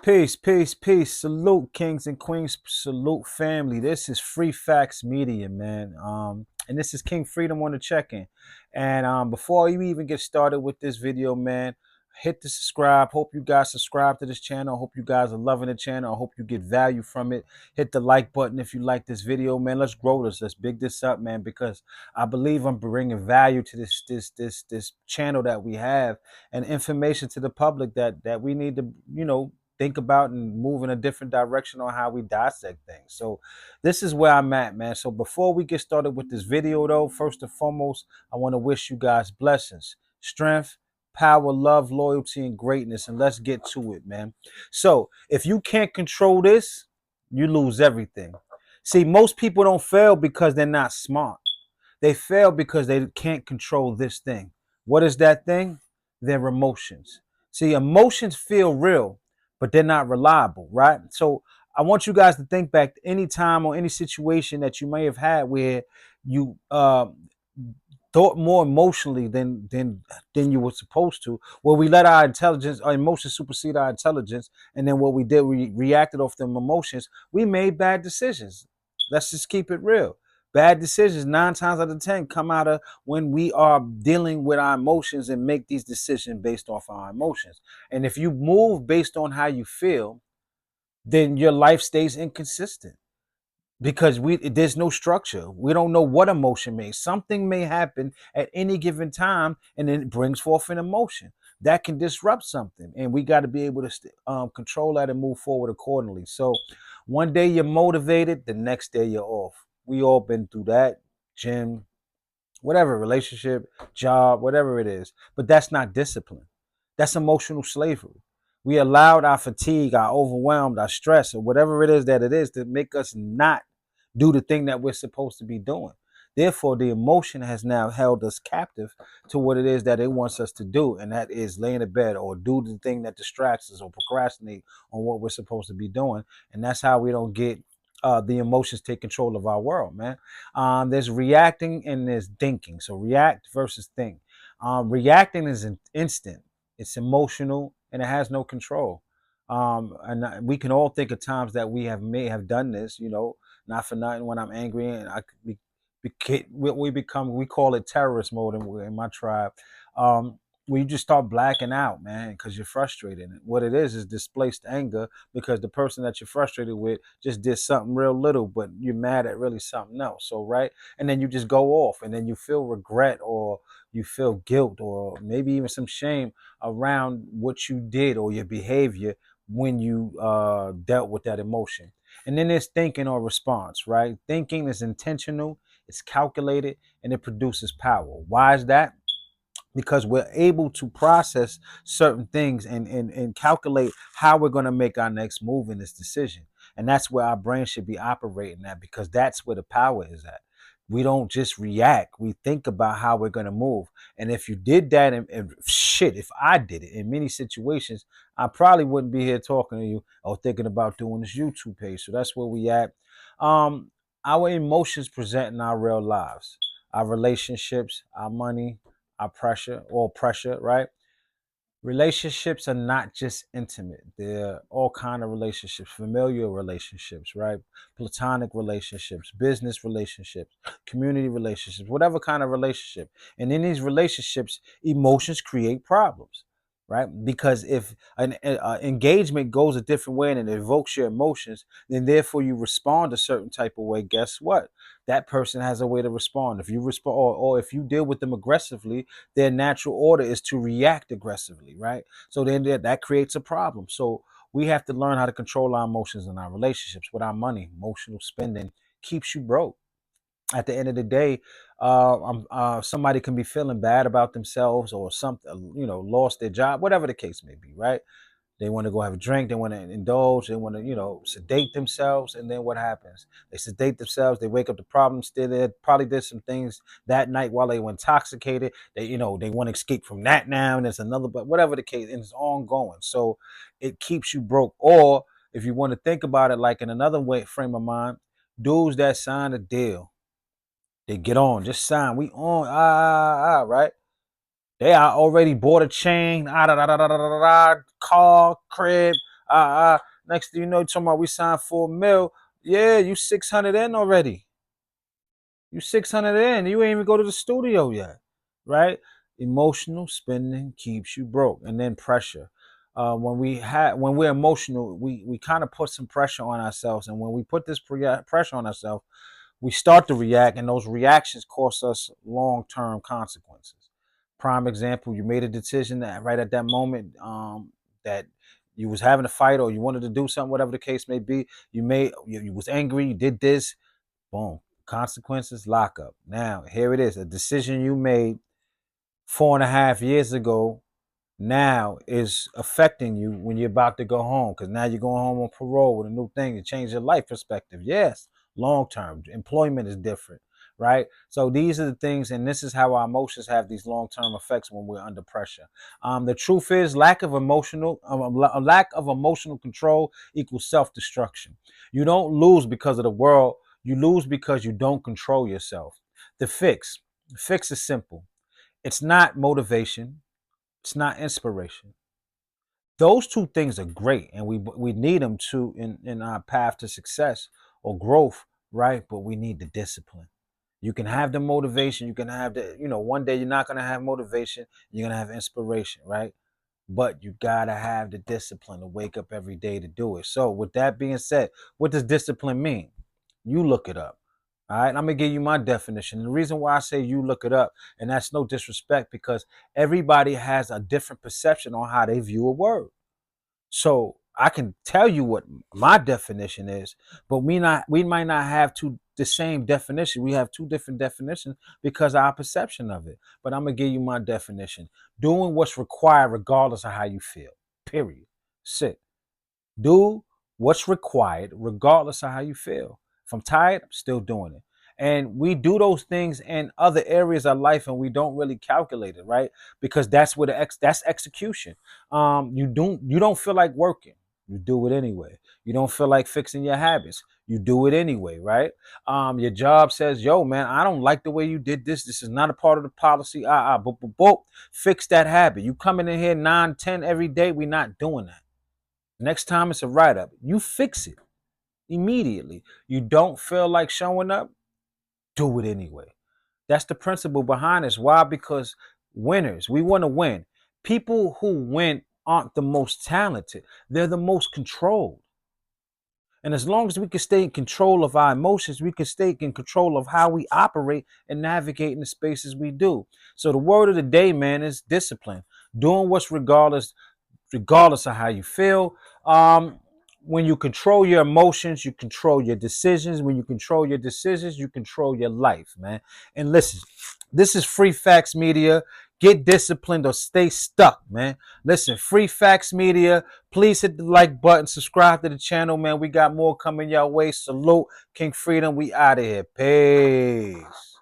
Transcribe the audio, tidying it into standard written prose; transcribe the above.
Peace, peace, peace. Salute, kings and queens. Salute, family. This is Free Facts Media, man. And this is King Freedom on the check-in. And before you even get started with this video, man, hit the subscribe. Hope you guys subscribe to this channel. Hope you guys are loving the channel. I hope you get value from it. Hit the like button if you like this video, man. Let's grow this. Let's big this up, man, because I believe I'm bringing value to this channel that we have, and information to the public that we need to, think about and move in a different direction on how we dissect things. So this is where I'm at, man. So before we get started with this video, though, first and foremost, I want to wish you guys blessings, strength, power, love, loyalty, and greatness. And let's get to it, man. So if you can't control this, you lose everything. See, most people don't fail because they're not smart. They fail because they can't control this thing. What is that thing? Their emotions. See, emotions feel real, but they're not reliable, right? So I want you guys to think back to any time or any situation that you may have had where you thought more emotionally than you were supposed to, where we let our emotions supersede our intelligence, and then what we did, we reacted off them emotions. We made bad decisions. Let's just keep it real. Bad decisions 9 times out of 10 come out of when we are dealing with our emotions and make these decisions based off our emotions. And if you move based on how you feel, then your life stays inconsistent because there's no structure. We don't know what emotion means. Something may happen at any given time, and then it brings forth an emotion that can disrupt something, and we got to be able to control that and move forward accordingly. So one day you're motivated, the next day you're off. We all been through that. Gym, whatever, relationship, job, whatever it is. But that's not discipline. That's emotional slavery. We allowed our fatigue, our overwhelmed, our stress, or whatever it is that it is to make us not do the thing that we're supposed to be doing. Therefore, the emotion has now held us captive to what it is that it wants us to do, and that is lay in the bed or do the thing that distracts us or procrastinate on what we're supposed to be doing. And that's how we don't get the emotions take control of our world, man. There's reacting and there's thinking. So react versus think. Reacting is instant, it's emotional, and it has no control. And we can all think of times that may have done this, not for nothing. When I'm angry and we call it terrorist mode in my tribe. Where you just start blacking out, man, because you're frustrated. And what it is displaced anger, because the person that you're frustrated with just did something real little, but you're mad at really something else. So, right. And then you just go off, and then you feel regret, or you feel guilt, or maybe even some shame around what you did or your behavior when you dealt with that emotion. And then there's thinking or response, right? Thinking is intentional, it's calculated, and it produces power. Why is that? Because we're able to process certain things and calculate how we're going to make our next move in this decision. And that's where our brain should be operating at, because that's where the power is at. We don't just react. We think about how we're going to move. And if you did that, and shit, if I did it in many situations, I probably wouldn't be here talking to you or thinking about doing this YouTube page. So that's where we at. Um, our emotions present in our real lives, our relationships, our money, our pressure, right? Relationships are not just intimate. They're all kind of relationships, familial relationships, right? Platonic relationships, business relationships, community relationships, whatever kind of relationship. And in these relationships, emotions create problems, right? Because if an engagement goes a different way and it evokes your emotions, then therefore you respond a certain type of way. Guess what? That person has a way to respond. If you respond, or if you deal with them aggressively, their natural order is to react aggressively, right? So then that creates a problem. So we have to learn how to control our emotions in our relationships. With our money, emotional spending keeps you broke. At the end of the day, somebody can be feeling bad about themselves, or something, lost their job, whatever the case may be, right? They want to go have a drink. They want to indulge. They want to, sedate themselves. And then what happens? They sedate themselves. They wake up the problem still there. Probably did some things that night while they were intoxicated. They want to escape from that now. And there's another, but whatever the case, and it's ongoing. So it keeps you broke. Or if you want to think about it like in another way, frame of mind, dudes that sign a deal, they get on, just sign. We on, right? They are already bought a chain, car, crib, Next thing you know, you're talking about we signed for a mil. Yeah, you 600 in already. You 600 in. You ain't even go to the studio yet, right? Emotional spending keeps you broke, and then pressure. When we're emotional, we kind of put some pressure on ourselves, and when we put this pressure on ourselves, we start to react, and those reactions cost us long-term consequences. Prime example: you made a decision that right at that moment that you was having a fight or you wanted to do something, whatever the case may be. You was angry, you did this, boom, consequences, lockup. Now here it is, a decision you made 4.5 years ago now is affecting you when you're about to go home, because now you're going home on parole with a new thing to change your life perspective. Yes, long term employment is different, right? So these are the things, and this is how our emotions have these long term effects when we're under pressure. The truth is, a lack of emotional control equals self destruction. You don't lose because of the world. You lose because you don't control yourself. The fix is simple. It's not motivation. It's not inspiration. Those two things are great, and we need them to in our path to success or growth, right? But we need the discipline. You can have the motivation. You can have one day you're not gonna have motivation. You're gonna have inspiration, right? But you gotta have the discipline to wake up every day to do it. So, with that being said, what does discipline mean? You look it up. All right, I'm gonna give you my definition. The reason why I say you look it up, and that's no disrespect, because everybody has a different perception on how they view a word. So I can tell you what my definition is, but we might not have the same definition. We have two different definitions because of our perception of it. But I'm gonna give you my definition. Doing what's required regardless of how you feel. Period. Sit. Do what's required regardless of how you feel. If I'm tired, I'm still doing it. And we do those things in other areas of life, and we don't really calculate it, right? Because that's where that's execution. You don't feel like working, you do it anyway. You don't feel like fixing your habits, you do it anyway, right? Your job says, "Yo, man, I don't like the way you did this. This is not a part of the policy. Boop. Fix that habit. You coming in here 9, 10 every day. We're not doing that. Next time it's a write up. You fix it immediately. You don't feel like showing up, do it anyway." That's the principle behind this. Why? Because winners, we want to win. People who win aren't the most talented, they're the most controlled. And as long as we can stay in control of our emotions, we can stay in control of how we operate and navigate in the spaces we do. So the word of the day, man, is discipline. Doing what's regardless of how you feel. When you control your emotions, you control your decisions. When you control your decisions, you control your life, man. And listen, this is Free Facts Media. Get disciplined or stay stuck, man. Listen, Free Facts Media. Please hit the like button, subscribe to the channel, man. We got more coming your way. Salute, King Freedom. We out of here. Peace.